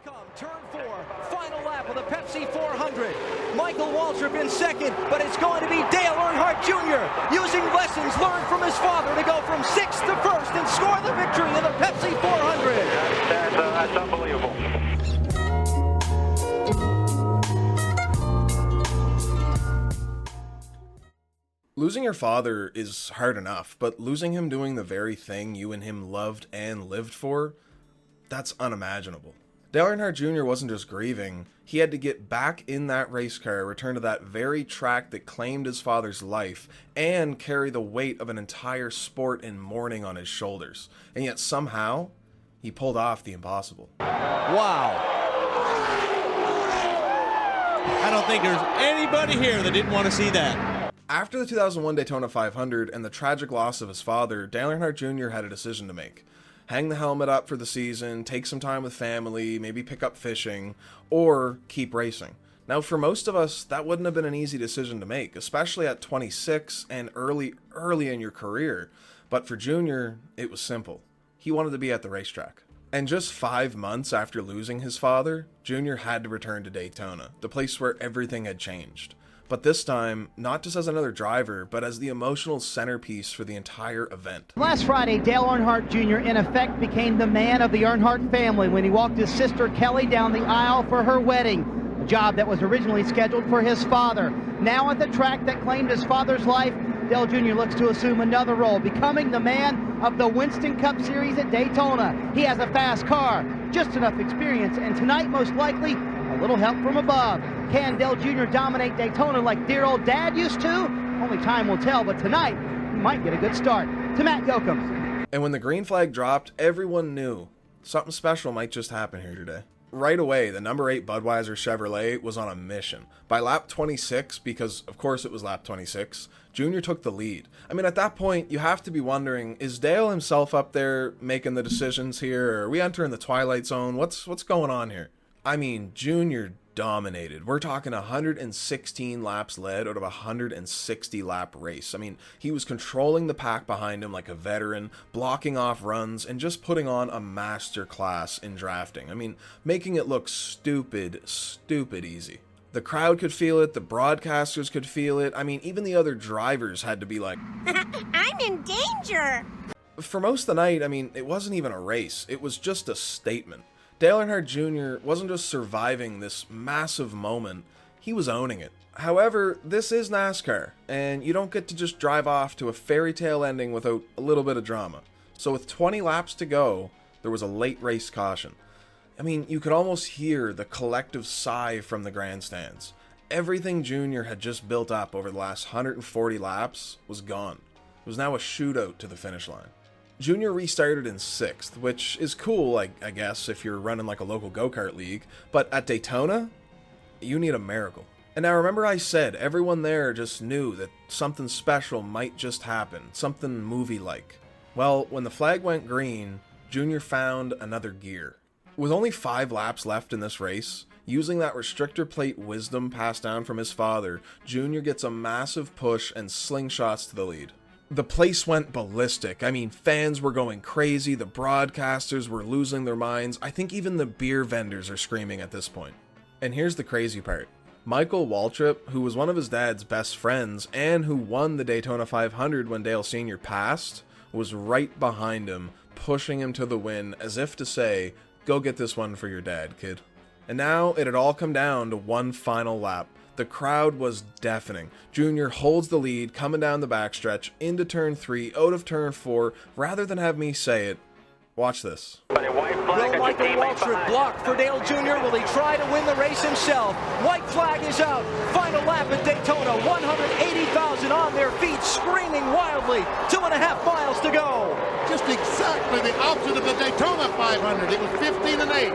Turn 4, final lap of the Pepsi 400. Michael Waltrip in second, but it's going to be Dale Earnhardt Jr. using lessons learned from his father to go from 6th to 1st and score the victory in the Pepsi 400. That's unbelievable. Losing your father is hard enough, but losing him doing the very thing you and him loved and lived for, that's unimaginable. Dale Earnhardt Jr. wasn't just grieving, he had to get back in that race car, return to that very track that claimed his father's life, and carry the weight of an entire sport in mourning on his shoulders. And yet somehow, he pulled off the impossible. Wow. I don't think there's anybody here that didn't want to see that. After the 2001 Daytona 500 and the tragic loss of his father, Dale Earnhardt Jr. had a decision to make. Hang the helmet up for the season, take some time with family, maybe pick up fishing, or keep racing. Now, for most of us, that wouldn't have been an easy decision to make, especially at 26 and early in your career. But for Junior, it was simple. He wanted to be at the racetrack. And just 5 months after losing his father, Junior had to return to Daytona, the place where everything had changed. But this time, not just as another driver, but as the emotional centerpiece for the entire event. Last Friday, Dale Earnhardt Jr. in effect became the man of the Earnhardt family when he walked his sister Kelly down the aisle for her wedding, a job that was originally scheduled for his father. Now at the track that claimed his father's life, Dale Jr. looks to assume another role, becoming the man of the Winston Cup Series at Daytona. He has a fast car, just enough experience, and tonight most likely a little help from above. Can Dale Jr. dominate Daytona like dear old dad used to? Only time will tell, but tonight he might get a good start. To Matt Yoakam. And when the green flag dropped, everyone knew something special might just happen here today. Right away, the number 8 Budweiser Chevrolet was on a mission. By lap 26, because of course it was lap 26, Junior took the lead. I mean, at that point, you have to be wondering, is Dale himself up there making the decisions here? Or are we entering the twilight zone? What's going on here? I mean, Junior dominated. We're talking 116 laps led out of a 160 lap race. I mean, he was controlling the pack behind him like a veteran, blocking off runs, and just putting on a master class in drafting. I mean, making it look stupid easy. The crowd could feel it, the broadcasters could feel it. I mean, even the other drivers had to be like, I'm in danger. For most of the night, I mean, it wasn't even a race. It was just a statement. Dale Earnhardt Jr. wasn't just surviving this massive moment, he was owning it. However, this is NASCAR, and you don't get to just drive off to a fairy tale ending without a little bit of drama. So with 20 laps to go, there was a late race caution. I mean, you could almost hear the collective sigh from the grandstands. Everything Junior had just built up over the last 140 laps was gone. It was now a shootout to the finish line. Junior restarted in 6th, which is cool, I guess, if you're running like a local go-kart league, but at Daytona, you need a miracle. And now remember I said everyone there just knew that something special might just happen, something movie-like. Well, when the flag went green, Junior found another gear. With only 5 laps left in this race, using that restrictor plate wisdom passed down from his father, Junior gets a massive push and slingshots to the lead. The place went ballistic. I mean, fans were going crazy, the broadcasters were losing their minds. I think even the beer vendors are screaming at this point. And here's the crazy part. Michael Waltrip, who was one of his dad's best friends and who won the Daytona 500 when Dale Sr. passed, was right behind him, pushing him to the win as if to say, go get this one for your dad, kid. And now it had all come down to one final lap. The crowd was deafening. Junior holds the lead, coming down the backstretch, into turn 3, out of turn 4. Rather than have me say it, watch this. Will Michael Waltrip block for Dale Jr.? Will he try to win the race himself? White flag is out. Final lap at Daytona. 180,000 on their feet, screaming wildly. 2.5 miles to go. Just exactly the opposite of the Daytona 500. It was 15 and 8.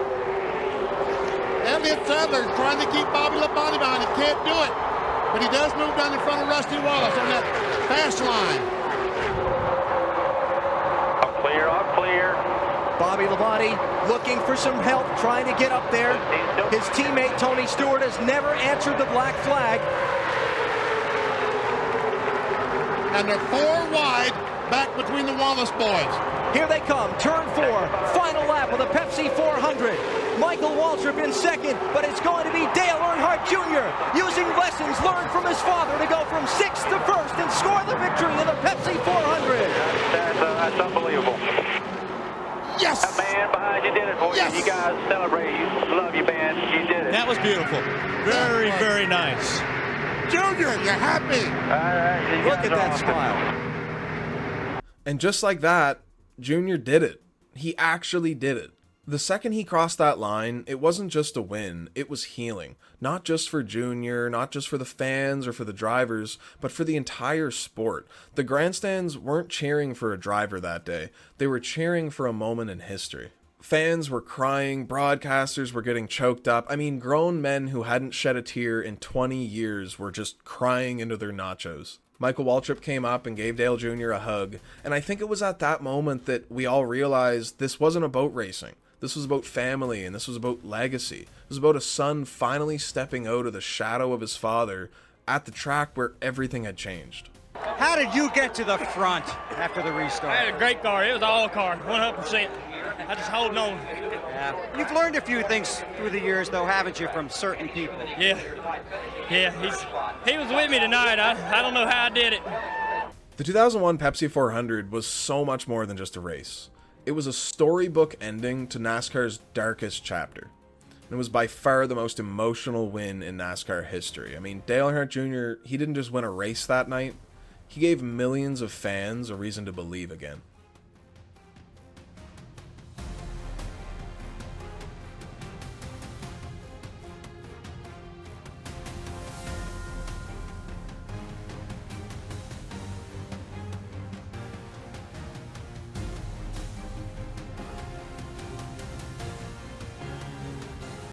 Elliott Sadler trying to keep Bobby Labonte behind him. Can't do it. But he does move down in front of Rusty Wallace on that fast line. All clear, all clear. Bobby Labonte looking for some help, trying to get up there. His teammate Tony Stewart has never answered the black flag. And they're 4 wide back between the Wallace boys. Here they come, turn 4, final lap of the Pepsi 400. Michael Waltrip in second, but it's going to be Dale Earnhardt Jr. using lessons learned from his father to go from 6th to 1st and score the victory in the Pepsi 400. That's unbelievable. Yes! That man behind you did it for Yes! you. You guys celebrate. You love you, man. You did it. That was beautiful. Very, very nice. Junior, you're happy. You Look guys at are that awesome. smile. And just like that, Junior did it. He actually did it. The second he crossed that line, it wasn't just a win, it was healing. Not just for Junior, not just for the fans or for the drivers, but for the entire sport. The grandstands weren't cheering for a driver that day, they were cheering for a moment in history. Fans were crying, broadcasters were getting choked up. I mean, grown men who hadn't shed a tear in 20 years were just crying into their nachos. Michael Waltrip came up and gave Dale Jr. a hug, and I think it was at that moment that we all realized this wasn't about racing. This was about family, and this was about legacy. It was about a son finally stepping out of the shadow of his father at the track where everything had changed. How did you get to the front after the restart? I had a great car. It was all car, 100%. I just holding on. Yeah. You've learned a few things through the years, though, haven't you, from certain people? Yeah. He was with me tonight. I don't know how I did it. The 2001 Pepsi 400 was so much more than just a race. It was a storybook ending to NASCAR's darkest chapter. It was by far the most emotional win in NASCAR history. I mean, Dale Earnhardt Jr., he didn't just win a race that night. He gave millions of fans a reason to believe again.